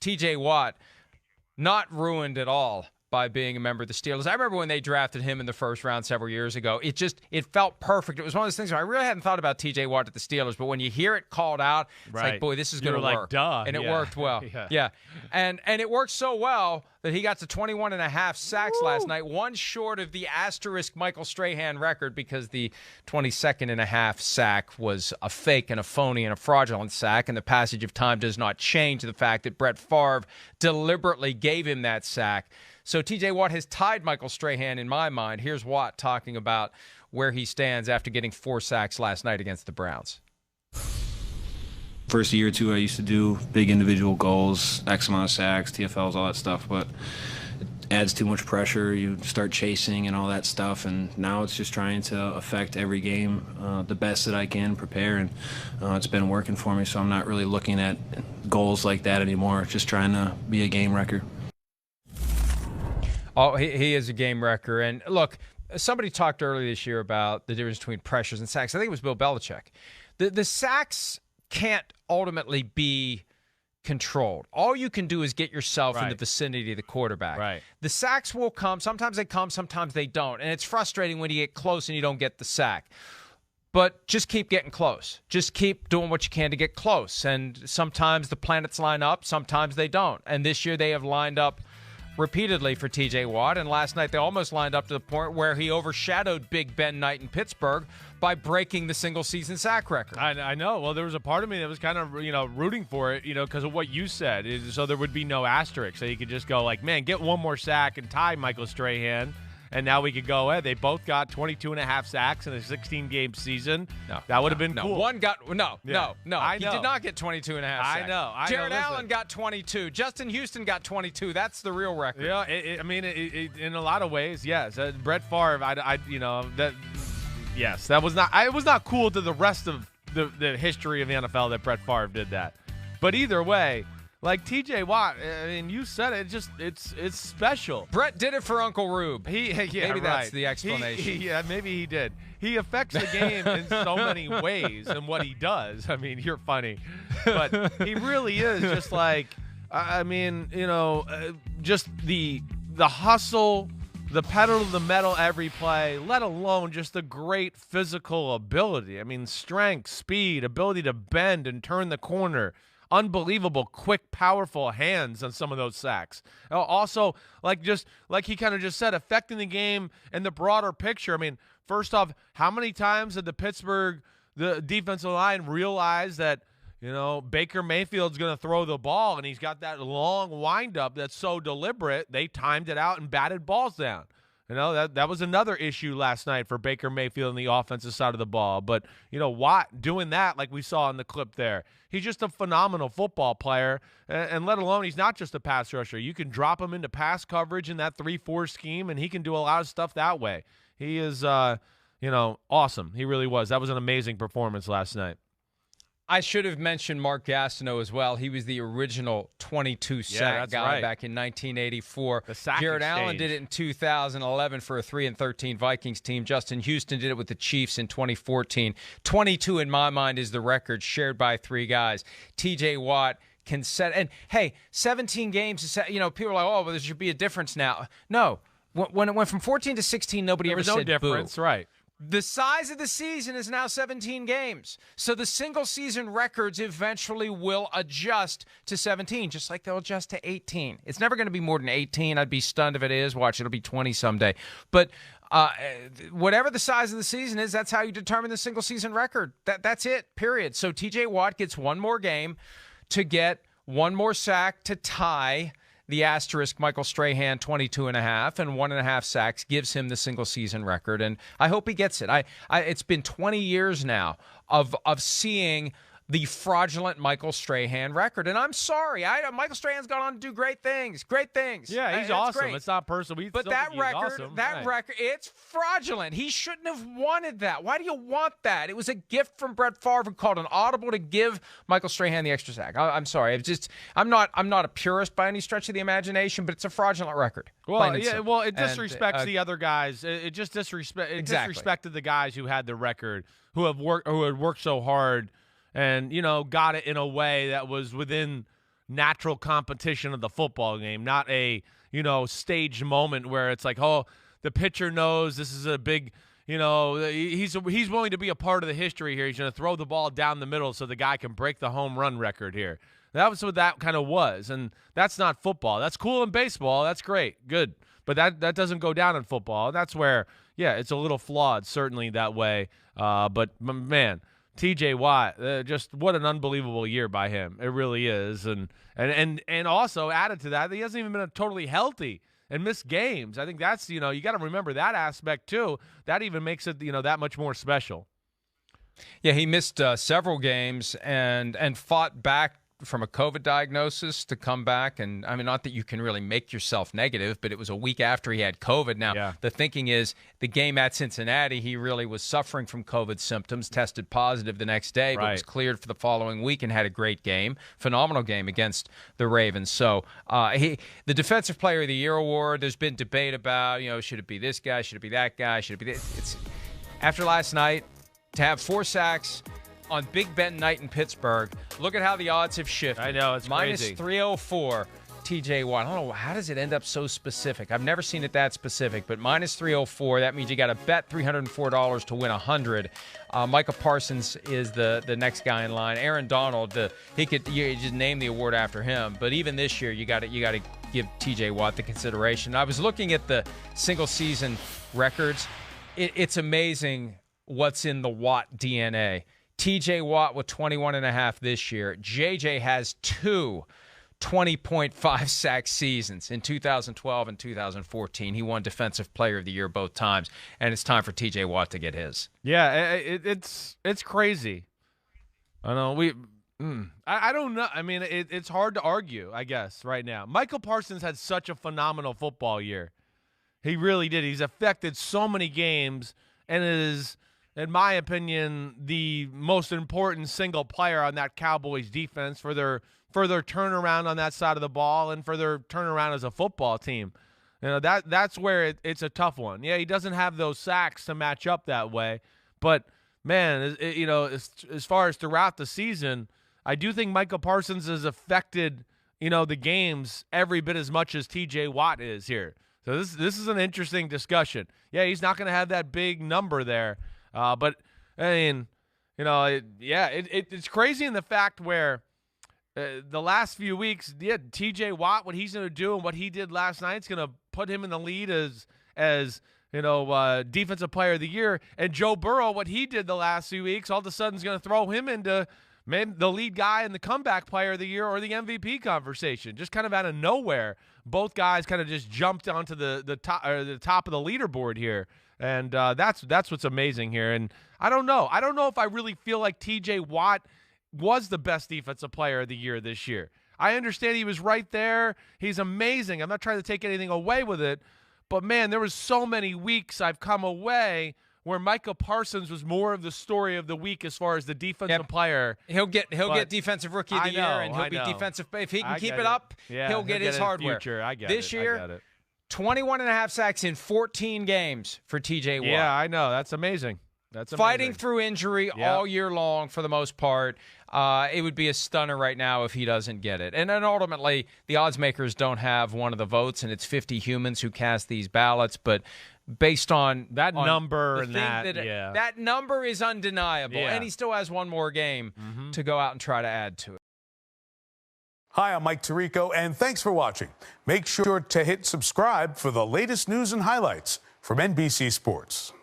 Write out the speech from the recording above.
T.J. Watt, not ruined at all by being a member of the Steelers. I remember when they drafted him in the first round several years ago. It felt perfect. It was one of those things where I really hadn't thought about T.J. Watt at the Steelers, but when you hear it called out, it's like, boy, this is going to work. Duh. And it worked well. Yeah. And it worked so well that he got to 21.5 sacks last night, one short of the asterisk Michael Strahan record because the 22.5 sack was a fake and a phony and a fraudulent sack, and the passage of time does not change the fact that Brett Favre deliberately gave him that sack. So T.J. Watt has tied Michael Strahan in my mind. Here's Watt talking about where he stands after getting 4 sacks last night against the Browns. First year or two, I used to do big individual goals, X amount of sacks, TFLs, all that stuff, but it adds too much pressure. You start chasing and all that stuff, and now it's just trying to affect every game the best that I can, prepare, and it's been working for me, so I'm not really looking at goals like that anymore, just trying to be a game wrecker. Oh, he is a game wrecker. And look, somebody talked earlier this year about the difference between pressures and sacks. I think it was Bill Belichick. The sacks can't ultimately be controlled. All you can do is get yourself in the vicinity of the quarterback. Right. The sacks will come. Sometimes they come, sometimes they don't. And it's frustrating when you get close and you don't get the sack. But just keep getting close. Just keep doing what you can to get close. And sometimes the planets line up, sometimes they don't. And this year they have lined up repeatedly for T.J. Watt, and last night they almost lined up to the point where he overshadowed Big Ben Knight in Pittsburgh by breaking the single-season sack record. I know. Well, there was a part of me that was kind of, rooting for it, because of what you said, so there would be no asterisk. So you could just go like, man, get one more sack and tie Michael Strahan. And now we could go, they both got 22.5 sacks in a 16-game season. No, that would have been cool. One got no. He did not get 22.5 sacks. I know. Jared Allen got 22. Justin Houston got 22. That's the real record. Yeah, in a lot of ways, yes. Brett Favre, yes, that was not. It was not cool to the rest of the history of the NFL that Brett Favre did that. But either way. Like T.J. Watt, you said it. It's special. Brett did it for Uncle Rube. Maybe that's the explanation. Maybe he did. He affects the game in so many ways, and what he does. I mean, you're funny, but he really is just like, just the hustle, the pedal to the metal every play, let alone just the great physical ability. I mean, strength, speed, ability to bend and turn the corner. Unbelievable, quick, powerful hands on some of those sacks. Also, like he kind of just said, affecting the game and the broader picture. I mean, first off, how many times did the defensive line realize that, Baker Mayfield's going to throw the ball, and he's got that long windup that's so deliberate, they timed it out and batted balls down. That was another issue last night for Baker Mayfield on the offensive side of the ball. But, Watt doing that like we saw in the clip there. He's just a phenomenal football player, and let alone he's not just a pass rusher. You can drop him into pass coverage in that 3-4 scheme, and he can do a lot of stuff that way. He is, awesome. He really was. That was an amazing performance last night. I should have mentioned Mark Gastineau as well. He was the original 22-sack guy back in 1984. Jared Allen did it in 2011 for a 3-13 Vikings team. Justin Houston did it with the Chiefs in 2014. 22, in my mind, is the record shared by 3 guys. T.J. Watt can set – and, hey, 17 games, people are like, oh, well, there should be a difference now. No. When it went from 14 to 16, nobody ever said no difference, boo. Right. The size of the season is now 17 games. So the single-season records eventually will adjust to 17, just like they'll adjust to 18. It's never going to be more than 18. I'd be stunned if it is. Watch, it'll be 20 someday. But whatever the size of the season is, that's how you determine the single-season record. That's it, period. So T.J. Watt gets one more game to get one more sack to tie the asterisk Michael Strahan 22.5 and 1.5 sacks gives him the single season record, and I hope he gets it. It's been 20 years now of seeing the fraudulent Michael Strahan record, and I'm sorry. Michael Strahan's gone on to do great things. Yeah, he's awesome. Great. It's not personal. But that record, it's fraudulent. He shouldn't have wanted that. Why do you want that? It was a gift from Brett Favre who called an audible to give Michael Strahan the extra sack. I'm sorry. I'm not a purist by any stretch of the imagination, but it's a fraudulent record. Well, yeah. Well, it disrespects the other guys. It just disrespected the guys who had the record, who had worked so hard. And, got it in a way that was within natural competition of the football game, not a, staged moment where it's like, oh, the pitcher knows this is a big, he's willing to be a part of the history here. He's going to throw the ball down the middle so the guy can break the home run record here. That was what that kind of was, and that's not football. That's cool in baseball. That's great, good. But that doesn't go down in football. That's where, it's a little flawed, certainly that way. But, man, T.J. Watt, just what an unbelievable year by him. It really is. And also added to that, he hasn't even been totally healthy and missed games. I think that's, you got to remember that aspect too. That even makes it, that much more special. Yeah, he missed several games and fought back from a COVID diagnosis to come back. And I mean, not that you can really make yourself negative, but it was a week after he had COVID. Now, The thinking is the game at Cincinnati, he really was suffering from COVID symptoms, tested positive the next day, but was cleared for the following week and had a great game, phenomenal game against the Ravens. So the Defensive Player of the Year award, there's been debate about, should it be this guy, should it be that guy, should it be this? It's after last night, to have 4 sacks on Big Ben night in Pittsburgh. Look at how the odds have shifted. I know, it's minus crazy. 304, TJ Watt. I don't know, how does it end up so specific? I've never seen it that specific, but minus 304, that means you got to bet $304 to win 100. Michael Parsons is the next guy in line. Aaron Donald, you just name the award after him, but even this year you got to give TJ Watt the consideration. I was looking at the single season records. It's amazing what's in the Watt DNA. TJ Watt with 21.5 this year. JJ has 2 20.5 sack seasons in 2012 and 2014. He won Defensive Player of the Year both times, and it's time for TJ Watt to get his. Yeah, it's crazy. I know I don't know. I mean, it's hard to argue, I guess, right now. Michael Parsons had such a phenomenal football year. He really did. He's affected so many games, and it is, in my opinion, the most important single player on that Cowboys defense for their turnaround on that side of the ball and for their turnaround as a football team. That's where it's a tough one. Yeah, he doesn't have those sacks to match up that way, but man, as far as throughout the season, I do think Michael Parsons has affected the games every bit as much as T.J. Watt is here. So this is an interesting discussion. Yeah, he's not going to have that big number there. But, I mean, it's crazy in the fact where the last few weeks, T.J. Watt, what he's going to do and what he did last night is going to put him in the lead as Defensive Player of the Year. And Joe Burrow, what he did the last few weeks, all of a sudden is going to throw him into maybe the lead guy in the Comeback Player of the Year or the MVP conversation. Just kind of out of nowhere, both guys kind of just jumped onto the top of the leaderboard here. And that's what's amazing here. And I don't know if I really feel like T.J. Watt was the best Defensive Player of the Year this year. I understand he was right there. He's amazing. I'm not trying to take anything away with it. But, man, there was so many weeks I've come away where Michael Parsons was more of the story of the week as far as the defensive player. He'll get Defensive Rookie of the Year, and he'll be defensive. If he can keep it up, he'll get his hardware. This year, 21.5 sacks in 14 games for TJ Watt. Yeah, I know. That's amazing. That's amazing. Fighting through injury all year long for the most part. It would be a stunner right now if he doesn't get it. And then ultimately, the odds makers don't have one of the votes, and it's 50 humans who cast these ballots. But based on that number and that number is undeniable. And he still has one more game to go out and try to add to it. Hi, I'm Mike Tirico, and thanks for watching. Make sure to hit subscribe for the latest news and highlights from NBC Sports.